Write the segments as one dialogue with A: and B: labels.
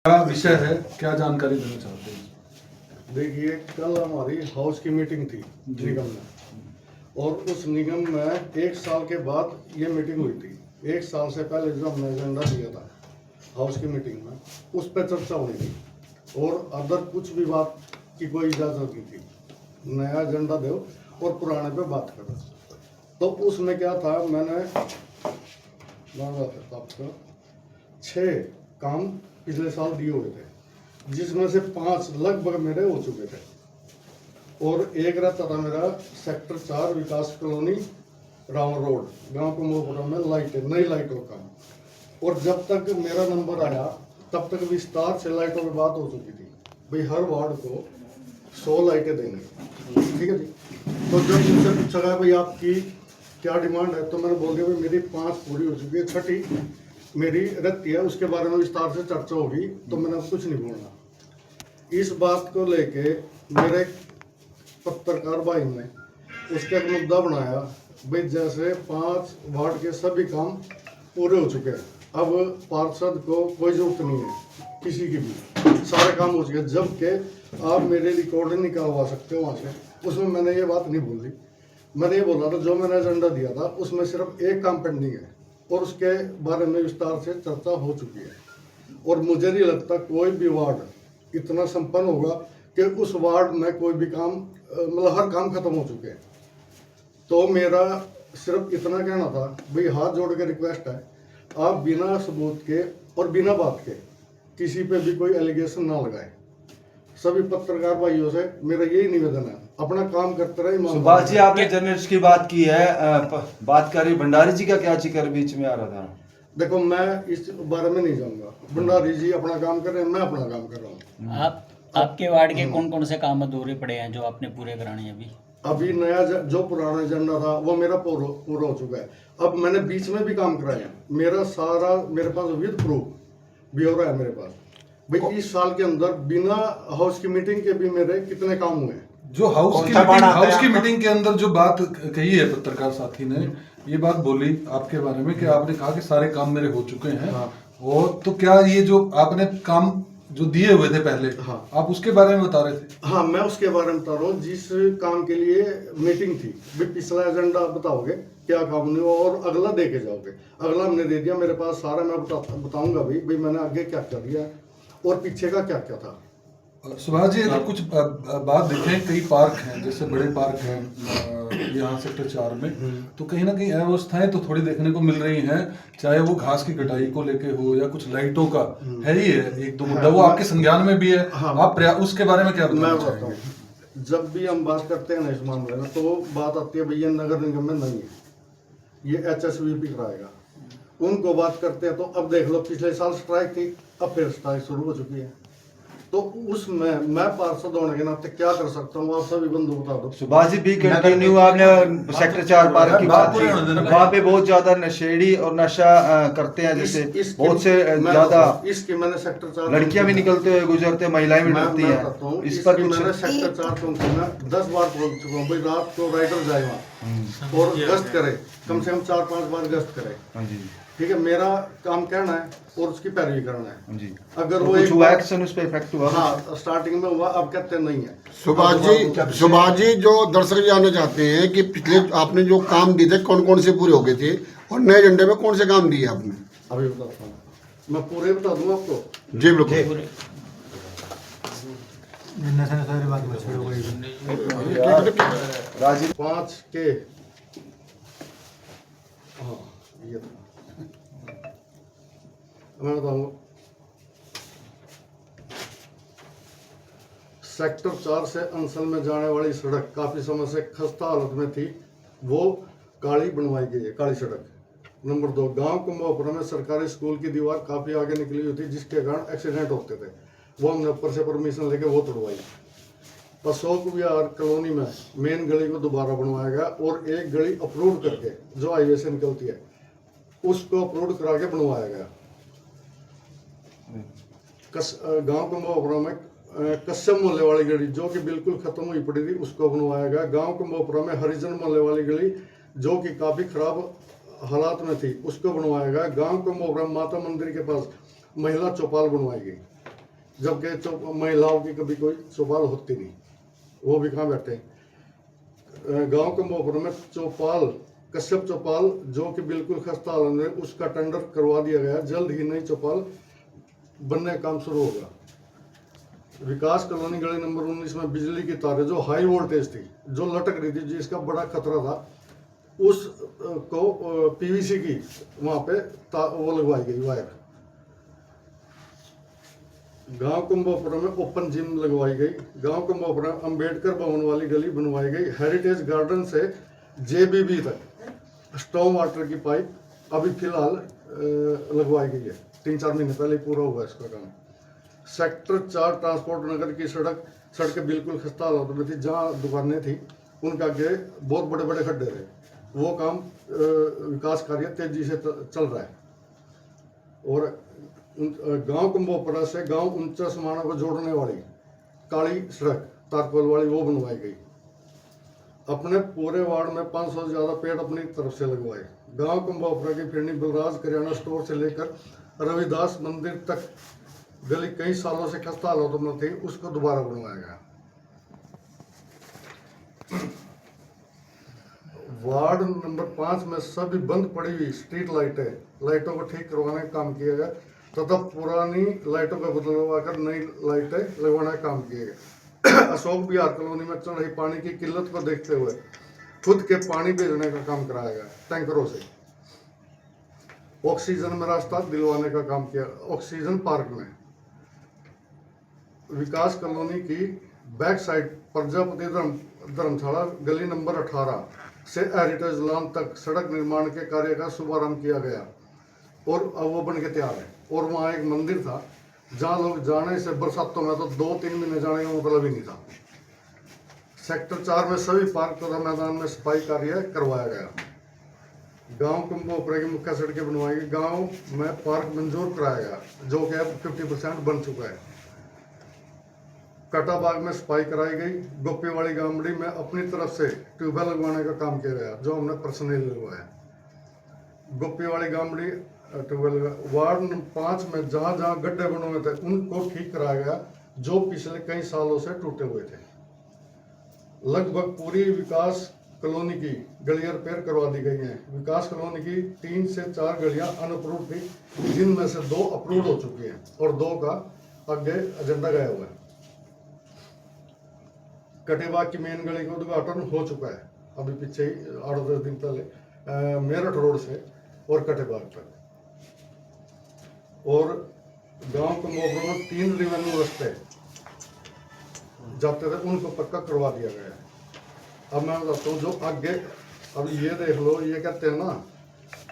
A: क्या विषय है, क्या जानकारी देना चाहते हैं?
B: देखिए, कल हमारी हाउस की मीटिंग थी निगम में, और उस निगम में 1 साल के बाद ये मीटिंग हुई थी। 1 साल से पहले जो हमने एजेंडा दिया था हाउस की मीटिंग में, उस पर चर्चा हुई थी और अदर कुछ भी बात की कोई इजाज़त नहीं थी। नया एजेंडा दो और पुराने पे बात करो। तो उसमें क्या था, मैंने आपको 6 काम पिछले साल दिए हुए थे, जिसमें से 5 लगभग मेरे हो चुके थे, और एक रहता था मेरा सेक्टर 4 विकास कॉलोनी रावण रोड, गांव कमोपुरा में लाइटें, नई लाइटों का। और जब तक मेरा नंबर आया तब तक विस्तार से लाइटों की बात हो चुकी थी, भाई हर वार्ड को 100 लाइटें देंगे, ठीक है जी। तो जब मुझसे पूछा गया भाई आपकी क्या डिमांड है, तो मैंने बोल दिया भाई मेरी 5 पूरी हो चुकी है, 6ठी मेरी रहती है, उसके बारे में विस्तार से चर्चा होगी, तो मैंने कुछ नहीं बोलना। इस बात को लेके मेरे पत्रकार भाई ने उसका एक मुद्दा बनाया, भाई जैसे 5 वार्ड के सभी काम पूरे हो चुके हैं, अब पार्षद को कोई जरूरत नहीं है किसी की भी, सारे काम हो चुके हैं, जबकि आप मेरे रिकॉर्डिंग निकालवा सकते हो वहाँ से। उसमें मैंने ये बात नहीं बोली, मैंने ये बोला था जो मैंने एजेंडा दिया था उसमें सिर्फ एक काम पेंडिंग है, और उसके बारे में विस्तार से चर्चा हो चुकी है। और मुझे नहीं लगता कोई भी वार्ड इतना संपन्न होगा कि उस वार्ड में कोई भी काम, मतलब हर काम खत्म हो चुके हैं। तो मेरा सिर्फ इतना कहना था, भाई हाथ जोड़ के रिक्वेस्ट है, आप बिना सबूत के और बिना बात के किसी पे भी कोई एलिगेशन ना लगाए। सभी पत्रकार भाइयों से मेरा यही निवेदन है, अपना काम करते रहे।
C: सुभाष जी, आपने जर्नलिस्ट की बात की है, बात करी भंडारी जी का क्या जिक्र बीच में आ रहा था?
B: देखो, मैं इस बारे में नहीं जाऊंगा, भंडारी जी अपना काम कर रहे हैं, मैं अपना काम कर रहा हूँ।
D: आपके वार्ड के कौन कौन से काम अधूरे पड़े हैं जो आपने पूरे कराने हैं?
B: अभी नया जो पुराना एजेंडा था वो मेरा पूरा हो चुका है। अब मैंने बीच में भी काम कराया, मेरा सारा मेरे पास विद प्रूफ ब्यौरा है मेरे पास। भाई इस साल के अंदर बिना हाउस की मीटिंग के भी मेरे कितने काम हुए हैं।
A: जो हाउस की मीटिंग के अंदर जो बात कही है पत्रकार साथी ने, ये बात बोली आपके बारे में कि आपने कहा कि सारे काम मेरे हो चुके हैं।
B: हाँ।
A: और तो क्या ये जो आपने काम जो दिए हुए थे पहले,
B: हाँ,
A: आप उसके बारे में बता रहे थे?
B: हाँ, मैं उसके बारे में बता रहा हूँ जिस काम के लिए मीटिंग थी। भाई पिछला एजेंडा बताओगे क्या काम नहीं हुआ और अगला दे के जाओगे। अगला हमने दे दिया, मेरे पास सारा मैं बताऊंगा भाई मैंने आगे क्या क्या दिया और पीछे का क्या क्या था।
A: सुभाष जी, अगर कुछ बात देखें, कई पार्क हैं, जैसे बड़े पार्क हैं यहाँ सेक्टर 4 में, तो कहीं ना कहीं अव्यवस्थाएं तो थोड़ी देखने को मिल रही हैं, चाहे वो घास की कटाई को लेके हो या कुछ लाइटों का है ही है एक दो मुद्दा, वो आपके संज्ञान में भी है।
B: हाँ,
A: आप उसके बारे में क्या
B: मैं
A: बताना
B: बताऊँ,
A: चाहेंगे?
B: जब भी हम बात करते हैं ना इस मामले में, तो बात आती है भैया नगर निगम में नहीं है, ये HSVP कराएगा, उनको बात करते हैं। तो अब देख लो, पिछले साल स्ट्राइक थी, अब फिर स्ट्राइक शुरू हो चुकी है। तो उसमें मैं पार्षद होने के नाते क्या कर सकता हूँ, आप सभी बंधु बता दो।
C: सुभाष जी, भी कंटिन्यू। आपने सेक्टर 4 पार्क की बात की, वहाँ पे बहुत ज्यादा नशेड़ी और नशा करते हैं, जैसे बहुत से ज्यादा
B: इसकी मैंने सेक्टर 4
C: लड़कियां भी निकलते हुए गुजरते, महिलाएं भी डरती हैं, इस पर कुछ?
B: मैंने सेक्टर 4 चौकी में 10 बार बोल चुका हूँ भाई रात को राइडर जाए वहाँ और गश्त करे, कम से कम 4-5 बार गश्त करे, ठीक है। मेरा काम कहना है और उसकी पैरवी करना है जी। अगर वो एक
C: एक्शन उस पे इफेक्ट हुआ,
B: हाँ, स्टार्टिंग में हुआ, अब कहते नहीं है।
E: सुभाष जी, जो दर्शक जानना चाहते हैं कि पिछले आपने जो काम दिए थे कौन कौन से पूरे हो गए थे और नए एजेंडे में कौन से काम दिए आपने?
B: अभी बताता हूँ, मैं पूरे बता दूँ आपको।
E: जी बिल्कुल।
C: राजीव
B: 5 के, हाँ ये था, मैं बताऊंगा। सेक्टर 4 से अंसल में जाने वाली सड़क काफी समय से खस्ता हालत में थी, वो काली बनवाई गई है, काली सड़क। नंबर 2, गांव कुंभापुरा में सरकारी स्कूल की दीवार काफी आगे निकली हुई थी, जिसके कारण एक्सीडेंट होते थे, वो हमने ऊपर से परमिशन लेके वो तोड़वाई। अशोक विहार कॉलोनी में मेन गली को दोबारा बनवाया गया और एक गली अप्रूव करके जो हाईवे से निकलती है उसको अप्रूव करा के बनवाया गया। गांव कुंभापुरा में कश्यप मोहल्ले वाली गली जो कि बिल्कुल खत्म हुई पड़ी थी, उसको बनवाया गया। गांव कुंभापुरा में हरिजन मोहल्ले वाली गली जो कि काफी खराब हालात में थी, उसको बनवाया गया। गांव कुंभापुरा माता मंदिर के पास महिला चौपाल बनवाई गई। जबकि महिलाओं की कभी कोई चौपाल होती नहीं, वो भी कहाँ बैठे। गांव कम्बोपुर में चौपाल, कश्यप चौपाल जो कि बिल्कुल खस्ता हालत में, उसका टेंडर करवा दिया गया। जल्द ही नई चौपाल बनने का काम शुरू होगा। विकास कॉलोनी गली नंबर 19 में बिजली की तारें जो हाई वोल्टेज थी, जो लटक रही थी, जिसका बड़ा खतरा था, उस को पीवीसी की वहां पे वो लगवाई गई वायर। गांव कुंभोपुरा में ओपन जिम लगवाई गई। गांव कुंभोपुरा अंबेडकर भवन वाली गली बनवाई गई। हेरिटेज गार्डन से जेबीबी तक स्टॉर्म वाटर की पाइप अभी फिलहाल लगवाई गई है। 3-4 महीने पहले पूरा हुआ इसका काम। सेक्टर 4 ट्रांसपोर्ट नगर की सड़कें बिल्कुल खस्ता हालत में थी। जहाँ दुकानें थी उनके आगे बहुत बड़े बड़े खड्डे थे। वो काम विकास कार्य तेजी से चल रहा है। और गांव कुंभोपुरा से गांव ऊंचा समाना को जोड़ने वाली काली सड़क तारकोल वाली वो बनवाई गई। अपने पूरे वार्ड में 500 से ज्यादा पेड़ अपनी तरफ से लगवाए। गांव कुंभोपुरा की फिरनी बलराज किराना स्टोर से लेकर रविदास मंदिर तक गली कई सालों से खस्ता हालतों में थी, उसको दोबारा बनवाया गया। वार्ड नंबर 5 में सभी बंद पड़ी हुई स्ट्रीट लाइटों को ठीक करवाने का काम किया गया तथा पुरानी लाइटों का बदलवाकर नई लाइटें लगवाने का काम किया गया। अशोक विहार कॉलोनी में चल रही पानी की किल्लत को देखते हुए खुद के पानी भेजने का काम कराया गया टैंकरों से। ऑक्सीजन में रास्ता दिलवाने का काम किया। ऑक्सीजन पार्क में विकास कॉलोनी की बैक साइड प्रजापति धर्मशाला गली नंबर 18 से हेरिटेज लॉन तक सड़क निर्माण के कार्य का शुभारंभ किया गया और अब वो बन के तैयार है। और वहाँ एक मंदिर था जहाँ लोग जाने से बरसातों में तो 2-3 महीने जाने का मतलब ही नहीं था। सेक्टर 4 में सभी पार्क तथा मैदान में सफाई कार्य करवाया गया। गांव कुंभोपुरा की मुख्य सड़कें बनवाई गई। गांव में पार्क मंजूर कराया गया जो कि अब 50% बन चुका है। कटाबाग में सफाई कराई गई। गोपीवाड़ी गामड़ी में अपनी तरफ से ट्यूबवेल लगवाने का काम किया गया जो हमने पर्सनली लगवाया। गोपीवाड़ी गामड़ी ट्यूबवेल। वार्ड 5 में जहाँ जहाँ गड्ढे बने हुए थे उनको ठीक कराया गया जो पिछले कई सालों से टूटे हुए थे। लगभग पूरी विकास कॉलोनी की गलियां रिपेयर करवा दी गई हैं। विकास कॉलोनी की 3 से 4 गलियां अनअप्रूव्ड थी, जिनमें से 2 अप्रूव्ड हो चुकी हैं और 2 का आगे एजेंडा गया हुआ है। कटेबाग की मेन गली का उद्घाटन हो चुका है अभी पीछे ही 8-10 दिन पहले मेरठ रोड से और कटेबाग तक। और गांव कुंभोपुरा में 3 रेवेन्यू रास्ते जाते थे उनको पक्का करवा दिया गया है। अब मैं बताता हूँ जो आगे अब ये देख लो, ये कहते हैं ना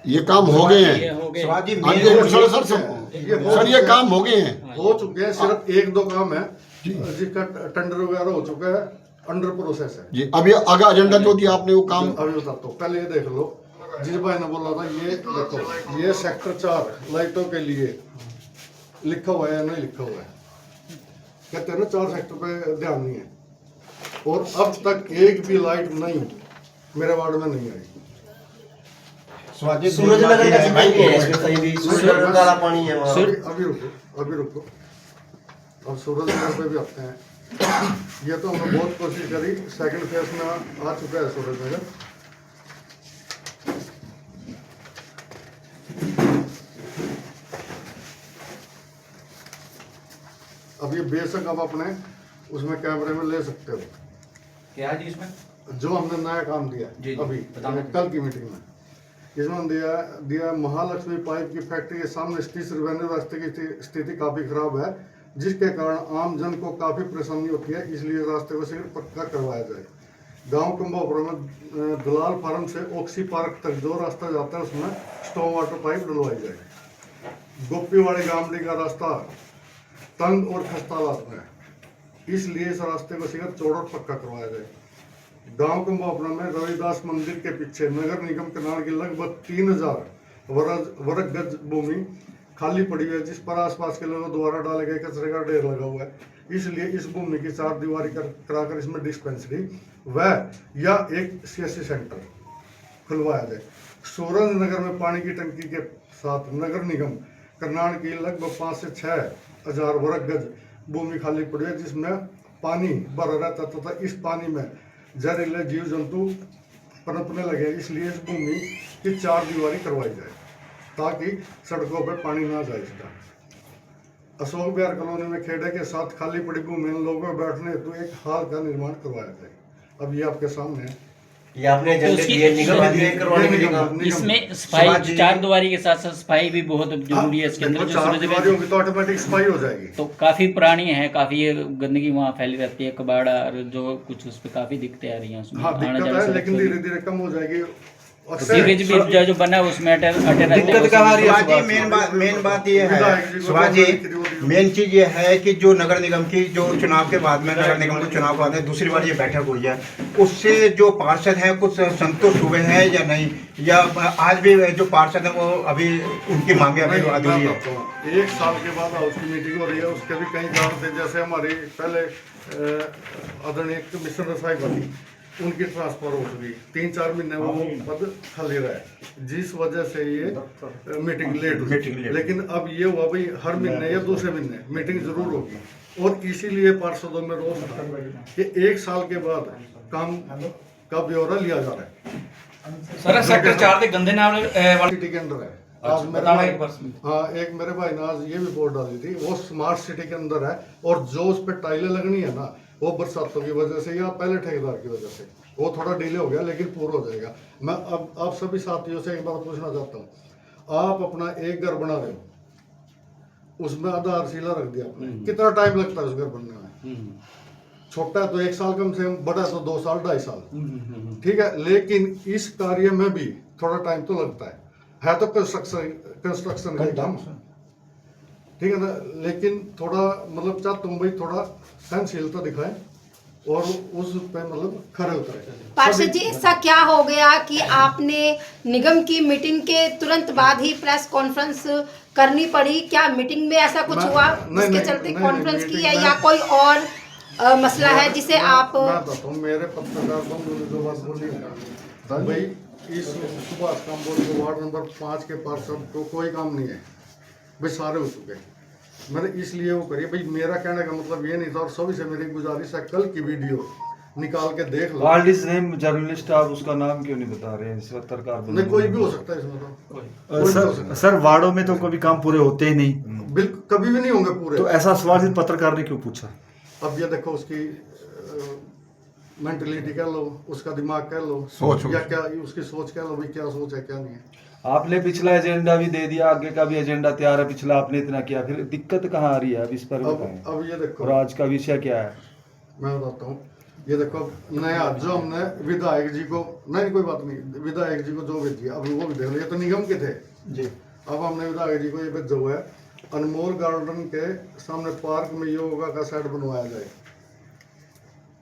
E: ये काम हो गए हैं। सर ये काम हो गए हैं,
B: हो चुके हैं। सिर्फ 1-2 काम है जिसका टेंडर वगैरह हो चुका है, अंडर प्रोसेस है
E: जी। अभी आगे एजेंडा जो दिया आपने वो काम
B: अभी बताता हूँ। पहले ये देख लो, जिस भाई ने बोला था ये देखो, ये सेक्टर 4 लाइटों के लिए लिखा हुआ है या नहीं लिखा हुआ है। कहते हैं ना 4 सेक्टर पे ध्यान नहीं है और अब तक एक भी लाइट नहीं मेरे वार्ड में नहीं आई।
F: सूरजनगर का जितना भी है इसमें कहीं भी सूरजनगर काला पानी है वहाँ।
B: अभी रुको अब सूरजनगर पे भी आते हैं। ये तो हमने बहुत कोशिश करी, सेकंड फेज में आ चुका है सूरजनगर। अब ये बेशक आप अपने उसमें कैमरे में ले सकते हो
D: क्या है जी इसमें
B: जो हमने नया काम दिया
D: जी,
B: अभी कल की मीटिंग में। इसमें दिया महालक्ष्मी पाइप की फैक्ट्री के सामने स्थित रेवेन्यू रास्ते की स्थिति काफी खराब है जिसके कारण आम जन को काफी परेशानी होती है, इसलिए रास्ते को शीघ्र पक्का करवाया जाए। गांव कुंभोपुरा में दलाल फार्म से ऑक्सी पार्क तक जो रास्ता जाता है उसमें स्टॉर्म वाटर पाइप डलवाई जाए। गोपीवाड़ी गामड़ी का रास्ता तंग और खस्ता हालत में है, इसलिए इस रास्ते को शीघ्र चौड़ा और पक्का करवाया जाए। गांव कुंभोपुरा में रविदास मंदिर के पीछे नगर निगम कनाल की लगभग 3000 वर्ग गज भूमि खाली पड़ी है जिस पर आसपास के लोगों द्वारा डाले गए कचरे का ढेर लगा हुआ है। इसलिए इस भूमि की 4 दीवारी कराकर इसमें डिस्पेंसरी व या एक CSC सेंटर खुलवाया जाए। सूरज नगर में पानी की टंकी के साथ नगर निगम करनाल की लगभग 5 से 6 हजार वर्ग गज भूमि खाली पड़ी है जिसमें पानी भरा रहता तथा इस पानी में जहरीले जीव जंतु पनपने लगे, इसलिए इस भूमि की 4 दीवारी करवाई जाए ताकि सड़कों पर पानी ना जाए। इसका अशोक विहार कॉलोनी में खेड़े के साथ खाली पड़ी भूमि में लोगों में बैठने हेतु एक हाल का निर्माण करवाया जाए। अब ये आपके सामने है।
F: ये आपने एजेंडे दिए निगम दिए करवाने के लिए काम।
D: इसमें सफाई 4 दीवारी के साथ साथ सफाई भी बहुत जरूरी है इसके अंदर। जो
B: 4 दीवारी होगी तो ऑटोमेटिक सफाई हो जाएगी।
D: तो काफी पुरानी है, काफी गंदगी वहाँ फैली रहती है, कबाड़ा और जो कुछ उस पर काफी दिक्कतें आ रही हैं उसमें।
B: हाँ दिक्कत है, लेकिन धीरे धीरे कम हो जाएगी।
D: सीवेज भी जो बना है उसमें अटे रहते हैं।
C: दिक्कत कहाँ आ रही है?
G: सुभाष जी, मेन बात ये है सुभाष जी, मेन चीज ये है कि जो नगर निगम की जो चुनाव के बाद में नगर निगम के चुनाव के बाद में दूसरी बार ये बैठक हुई है, उससे जो पार्षद हैं कुछ संतुष्ट हुए हैं या नहीं, या आज भी जो पार्षद हैं वो अभी उनकी मांगे अभी अधूरी है?
B: 1 साल के बाद हाउस की मीटिंग हो रही है, उसके भी कई कारण थे। जैसे हमारी पहले आदरणीय कमिश्नर रसाई बनी, उनकी ट्रांसफर हो चुकी, 3-4 महीने वो पद खाली रहा, जिस वजह से ये मीटिंग लेट हुई। लेकिन अब ये हुआ भाई हर महीने या दूसरे महीने मीटिंग जरूर होगी, और इसीलिए पार्षदों में रोष था कि 1 साल के बाद काम का ब्यौरा लिया जा रहा है।
H: सर सेक्टर 4 के गंदे नाल
B: सिटी के अंदर है। आज मेरे एक मेरे भाई ने आज ये भी बोर्ड डाली थी, वो स्मार्ट सिटी के अंदर है, और जो उस पर टाइलें लगनी है ना, वो बरसातों की वजह से या पहले ठेकेदार की वजह से वो थोड़ा डिले हो गया, लेकिन पूरा हो जाएगा। मैं अब आप सभी साथियों से एक बात पूछना चाहता हूँ, आप अपना एक घर बना रहे हो, उसमें आधारशिला रख दिया आपने, कितना टाइम लगता है उस घर बनने में? छोटा है तो 1 साल कम से कम, बड़ा है तो 2 साल 2.5 साल, ठीक है। लेकिन इस कार्य में भी थोड़ा टाइम तो लगता है तो कंस्ट्रक्शन का काम, ठीक है ना। लेकिन थोड़ा मतलब चाहता हूँ भाई थोड़ा सहनशीलता दिखाएं और उस पे मतलब खड़े उतरे।
I: पार्षद जी, ऐसा क्या हो गया कि आपने निगम की मीटिंग के तुरंत बाद ही प्रेस कॉन्फ्रेंस करनी पड़ी? क्या मीटिंग में ऐसा कुछ हुआ जिसके चलते कॉन्फ्रेंस की है, या कोई और मसला है जिसे आप?
B: मैं बताता हूँ, मेरे पत्रकार बंधु ने जो बात बोली है भाई, इस सुभाष काम्बोज को वार्ड नंबर 5 के पार्षद को कोई काम नहीं है भाई, सारे हो चुके। मैंने इसलिए वो करी भाई, मेरा कहने का मतलब ये नहीं था, और सभी से मेरी गुजारिश है कल की वीडियो निकाल के देख लो।
C: वर्ल्ड इज नेम जर्नलिस्ट, आप उसका नाम क्यों नहीं बता रहे हैं? इस पत्रकार
B: नहीं, कोई भी हो सकता है इसमें तो।
J: सर वार्डों में तो कभी काम पूरे होते ही नहीं,
B: बिल्कुल कभी भी नहीं होंगे पूरे।
J: तो ऐसा सवाल इस पत्रकार ने क्यों पूछा?
B: अब ये देखो उसकी मेंटलिटी कह लो, उसका दिमाग कह लो,
E: सोच
B: या क्या उसकी सोच कह लो भाई, क्या सोच है क्या नहीं है।
C: आपने पिछला एजेंडा भी दे दिया, आगे का भी एजेंडा तैयार है, पिछला आपने इतना किया, फिर दिक्कत कहाँ आ रही है? अब इस पर
B: अब ये देखो,
C: और आज का विषय क्या है?
B: मैं बताता हूँ, ये देखो नया जो हमने विधायक जी को, नहीं कोई बात नहीं, विधायक जी को जो भेजी अब वो भी देख लो, ये तो निगम के थे जी। अब हमने विधायक जी को ये भेजा हुआ है, अनमोल गार्डन के सामने पार्क में योगा का सेट बनवाया जाए,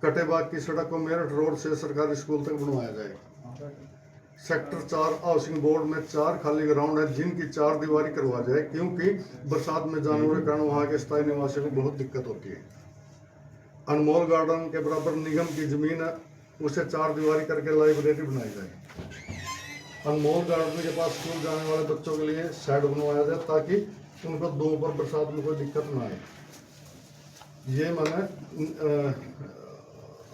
B: कटेबाग की सड़क को मेरठ रोड से सरकारी स्कूल तक बनवाया जाए, सेक्टर 4 हाउसिंग बोर्ड में 4 खाली ग्राउंड है जिनकी 4 दीवारी करवा जाए, क्योंकि बरसात में जानवरों के कारण वहाँ के स्थायी निवासियों को बहुत दिक्कत होती है। अनमोल गार्डन के बराबर निगम की जमीन है, उसे 4 दीवारी करके लाइब्रेरी बनाई जाए। अनमोल गार्डन के पास स्कूल जाने वाले बच्चों के लिए शेड बनवाया जाए ताकि उनको दोपहर बरसात में कोई दिक्कत ना आए। ये मैंने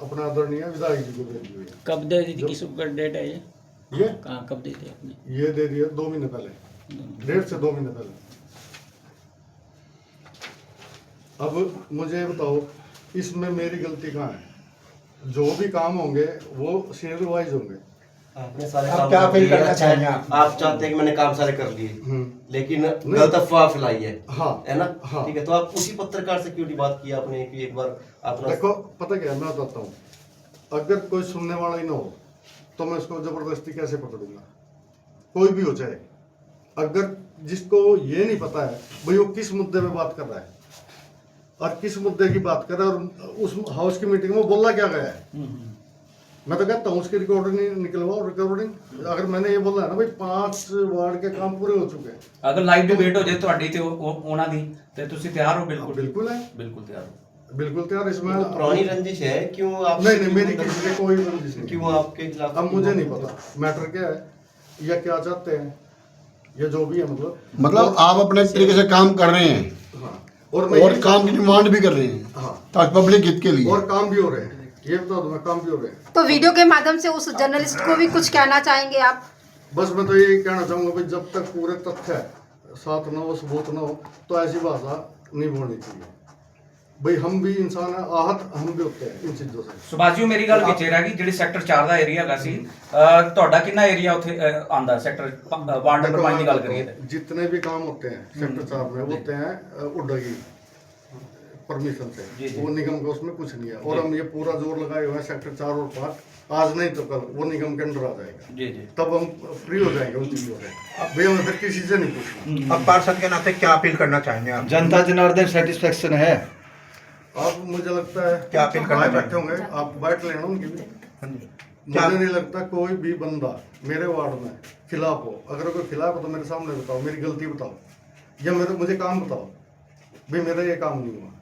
B: अपना आदरणीय विधायक जी को भेजी हुई है।
D: कब दे दी थी, किस डेट है ये कहाँ कब दी थी आपने?
B: ये दे दिया 2 महीने पहले, 1.5 से 2 महीने पहले। अब मुझे बताओ इसमें मेरी गलती कहाँ है? जो भी काम होंगे वो शेयर वाइज होंगे।
F: आपने सारे
G: आप
F: काम
G: क्या
F: कर
G: फील
F: दिए।
G: करना चाहेंगे
F: आप चाहते हैं कि मैंने काम सारे कर दिए, लेकिन गलत अफवाह फैलाई है,
B: हाँ
F: है ना?
B: हाँ।
F: ठीक है, तो आप उसी पत्रकार से क्यों नहीं बात की आपने कि एक बार अपना
B: देखो पता क्या है, मैं बताता हूँ, अगर कोई सुनने वाला ही ना हो तो मैं उसको जबरदस्ती कैसे पकड़ूंगा? कोई भी हो जाए, अगर जिसको ये नहीं पता है भाई वो किस मुद्दे पे बात कर रहा है और किस मुद्दे की बात कर रहा है और उस हाउस की मीटिंग में बोला क्या गया है, मैं तो कहता हूँ उसकी रिकॉर्डिंग निकलवाओ। रिकॉर्डिंग अगर मैंने ये बोला है ना भाई 5 वार्ड के काम पूरे हो चुके हैं,
H: अगर लाइव डिबेट हो जाए ਤੁਹਾਡੀ ਤੇ ਉਹਨਾਂ ਦੀ ਤੇ ਤੁਸੀਂ ਤਿਆਰ ਹੋ? ਬਿਲकुल
B: बिल्कुल है,
H: बिल्कुल तैयार हो।
B: बिल्कुल तैयार। इसमें
F: तो पुरानी रंजिश है, क्यों आप?
B: नहीं मेरी किसी से कोई रंजिश नहीं।
F: क्यों आपके खिलाफ?
B: अब मुझे नहीं पता मैटर क्या है या क्या चाहते हैं या जो भी है, मतलब
E: आप अपने तरीके से काम कर रहे हैं।
B: हाँ
E: और काम की डिमांड भी कर रहे हैं,
B: हाँ,
E: ताकि पब्लिक हित के लिए।
B: और काम भी हो रहे हैं, ये बता दो, काम भी हो रहे हैं।
I: तो वीडियो के माध्यम से उस जर्नलिस्ट को भी कुछ कहना चाहेंगे आप?
B: बस मैं तो यही कहना चाहूंगा भाई, जब तक पूरे तथ्य साथ न हो, सबूत न हो, तो ऐसी भाषा नहीं बोलनी चाहिए। भाई हम भी इंसान है, आहत हम भी होते हैं इन चीजों से।
H: ਸੁਭਾਸ਼ ਜੀ ਮੇਰੀ ਗੱਲ ਵਿੱਚ ਇਹ ਰਹਿ ਗਈ, ਜਿਹੜੀ ਸੈਕਟਰ 4 ਦਾ ਏਰੀਆ ਹੈਗਾ ਸੀ, ਤੁਹਾਡਾ ਕਿੰਨਾ ਏਰੀਆ ਉੱਥੇ ਆਂਦਾ ਸੈਕਟਰ ਵਾਰਡ ਨੰਬਰ 5 ਦੀ ਗੱਲ ਕਰੀਏ ਤਾਂ?
B: जितने भी काम होते हैं सेक्टर 4 में होते हैं उड्डगी परमिशन से, वो निगम का उसमें कुछ नहीं है। और हम ये पूरा जोर लगाए हुए हैं सेक्टर 4 और 5, आज नहीं तो कल वो निगम के अंदर आ जाएगा,
H: जी जी।
B: तब हम फ्री हो जाएंगे उन चीजों से। भैया हमें फिर किसी से नहीं पूछना।
G: अब पार्षद के नाते क्या अपील करना चाहेंगे आप?
C: जनता जनार्दन सेटिस्फेक्शन है?
B: आप मुझे लगता है
G: क्या अपील करना
B: बाहर बैठे होंगे, आप बैठ लेना उनकी भी। मुझे नहीं लगता कोई भी बंदा मेरे वार्ड में खिलाफ हो। अगर कोई खिलाफ हो तो मेरे सामने बताओ, मेरी गलती बताओ, या मुझे काम बताओ भाई मेरा ये काम नहीं हुआ।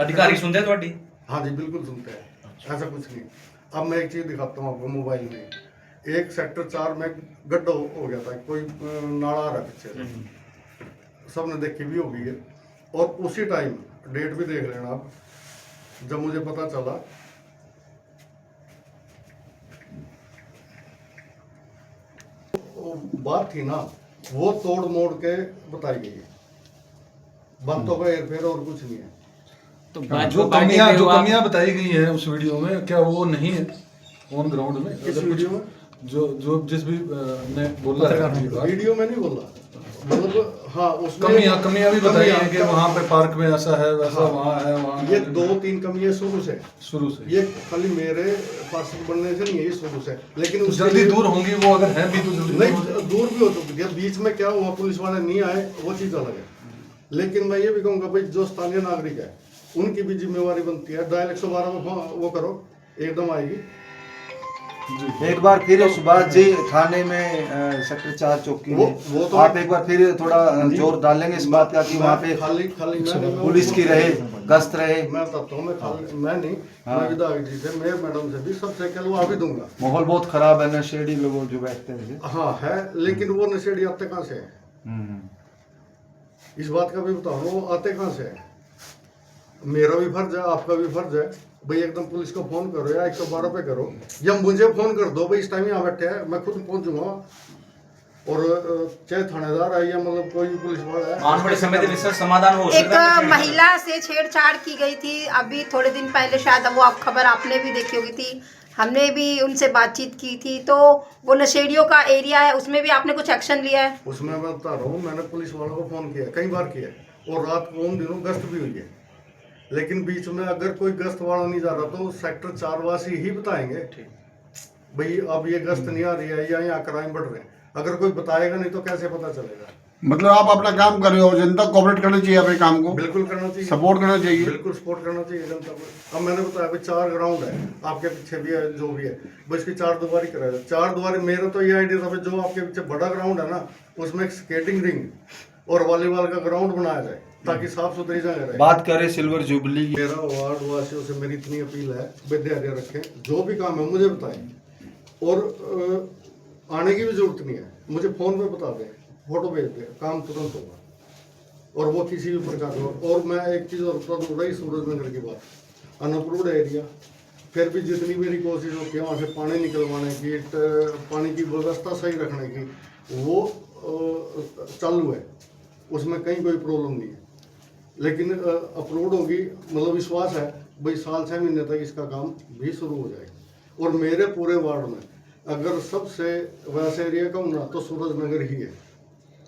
H: ਅਧਿਕਾਰੀ ਸੁਣਦੇ ਤੁਹਾਡੀ?
B: हाँ जी बिल्कुल सुनते हैं, ऐसा कुछ नहीं। अब मैं एक चीज़ दिखाता हूँ आपको मोबाइल में। एक सेक्टर 4 में गड्ढा हो गया था, कोई नाला आ रहा पीछे से, सबने देखी भी होगी है। और उसी टाइम डेट भी देख लेना आप, जब मुझे पता चला वो बात थी ना, वो तोड़ मोड़ के बताई गई है, बातों का हेर फेर और कुछ नहीं है।
D: तो
A: जो कमियां बताई गई हैं उस वीडियो में, क्या वो नहीं है ऑन ग्राउंड में?
B: किस वीडियो में?
A: जो जिस भी ने बोला है
B: वीडियो में नहीं बोला, मतलब हाँ उसमें
A: कमियां भी बताई हैं कि वहाँ पे पार्क में ऐसा है, वैसा वहाँ है, वहाँ
B: ये 2-3 कमियां शुरू से
A: ये
B: खाली मेरे पार्षद बनने से नहीं है, ये शुरू से। लेकिन
A: तो जल्दी दूर होंगी वो, अगर है भी तो जल्दी
B: नहीं दूर भी हो चुकी है। बीच में क्या हुआ, पुलिस वाले नहीं आए, वो चीज़ अलग है। लेकिन मैं ये भी कहूँगा भाई, जो स्थानीय नागरिक है उनकी भी जिम्मेवारी बनती है। डायल 112 में वो करो, एकदम आएगी।
C: एक बार फिर सुभाष जी थाने में सेक्टर 4 चौकी में
B: तो
C: आप एक बार फिर थोड़ा जोर डालेंगे इस बात का कि वहाँ पे
B: खाली
C: पुलिस की रहे, गश्त रहे।
B: मैं बताता हूँ, मैं नहीं, मैं विधायक जी से, मेयर मैडम से भी सबसे कहलवा भी दूंगा।
C: माहौल बहुत खराब है, नशेड़ी लोग जो बैठते हैं।
B: हाँ है, लेकिन वो नशेड़ी आते कहाँ से है? इस बात का भी बताओ, वो आते कहाँ से है? मेरा भी फर्ज है, आपका भी फर्ज है भाई, एकदम पुलिस को फोन करो या 112 पे करो, या मुझे फोन कर दो भाई, इस टाइम यहाँ बैठे हैं, मैं खुद पहुंचूंगा। और चाहे थानेदार है या मतलब कोई भी पुलिस वाला है,
H: आने वाले समय के विषय समाधान हो
I: एक महिला से छेड़छाड़ की गई थी अभी थोड़े दिन पहले, शायद वो खबर आपने भी देखी होगी थी, हमने भी उनसे बातचीत की थी। तो वो नशेड़ियों का एरिया है, उसमें भी आपने कुछ एक्शन लिया है?
B: उसमें मैं बता रहा हूँ, मैंने पुलिस वालों को फोन किया, कई बार किया, और रात को उन दिनों गश्त भी हुई है। लेकिन बीच में अगर कोई गश्त वाला नहीं जा रहा तो सेक्टर 4 वासी ही बताएंगे भाई अब ये गश्त नहीं आ रही है या यहाँ क्राइम बढ़ रहे हैं। अगर कोई बताएगा नहीं तो कैसे पता चलेगा?
E: मतलब आप अपना काम कर रहे हो, जनता कोऑपरेट करना चाहिए अपने काम को,
B: बिल्कुल करना चाहिए,
E: सपोर्ट करना चाहिए,
B: बिल्कुल सपोर्ट करना चाहिए जनता को। अब मैंने बताया भाई 4 ग्राउंड है, आपके पीछे भी है, जो भी है, बस इसकी 4 दीवारी कराया। 4 दीवारी, मेरा तो ये आइडिया था जो आपके पीछे बड़ा ग्राउंड है ना, उसमें एक स्केटिंग रिंग और वॉलीबॉल का ग्राउंड बनाया जाए ताकि साफ सुथरी जगह रहे।
C: बात करें सिल्वर जुबली की,
B: मेरा वार्ड वासियों से मेरी इतनी अपील है, विद्यालय रखें, जो भी काम है मुझे बताएं, और आने की भी जरूरत नहीं है, मुझे फोन पे बता दें, फोटो भेज दें, काम तुरंत होगा। और वो किसी भी प्रकार का। और मैं एक चीज़ और बता दूँ, रही सूरजनगर की बात, अनअप्रूव्ड एरिया, फिर भी जितनी मेरी कोशिश होती है वहाँ से पानी निकलवाने की, पानी की व्यवस्था सही रखने की, वो चालू है, उसमें कहीं कोई प्रॉब्लम नहीं है। लेकिन अप्रूव्ड होगी, मतलब विश्वास है भाई 7-6 महीने तक इसका काम भी शुरू हो जाएगा। और मेरे पूरे वार्ड में अगर सबसे वैसे एरिया का होना तो सूरजनगर ही है,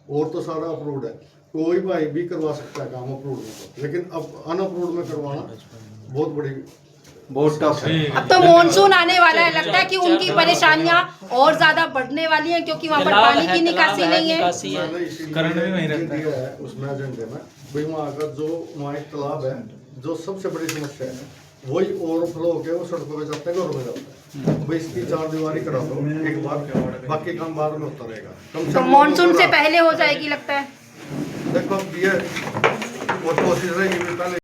B: और तो सारा अप्रूव्ड है, कोई भाई भी करवा सकता है काम अप्रूव्ड में तो। लेकिन अब अनअप्रूव्ड में करवाना बहुत टफ है।
I: अब तो मानसून आने वाला है, लगता है कि उनकी परेशानियां और ज्यादा बढ़ने वाली हैं, क्योंकि वहाँ पर पानी की निकासी नहीं है।
B: करंट भी वहीं रहता है उसमें एजेंडे में भाई, वहाँ का जो वहाँ एक तालाब है, जो सबसे बड़ी समस्या है, वही ओवरफ्लो होकर वो सड़कों पे जाता है, घरों में जाता है। भाई इसकी 4 दीवारी करा दो एक बार, बाकी काम बाद में होता रहेगा।
I: तो मानसून से पहले हो जाएगी लगता है?
B: देखो ये कोशिश रहेगी पहले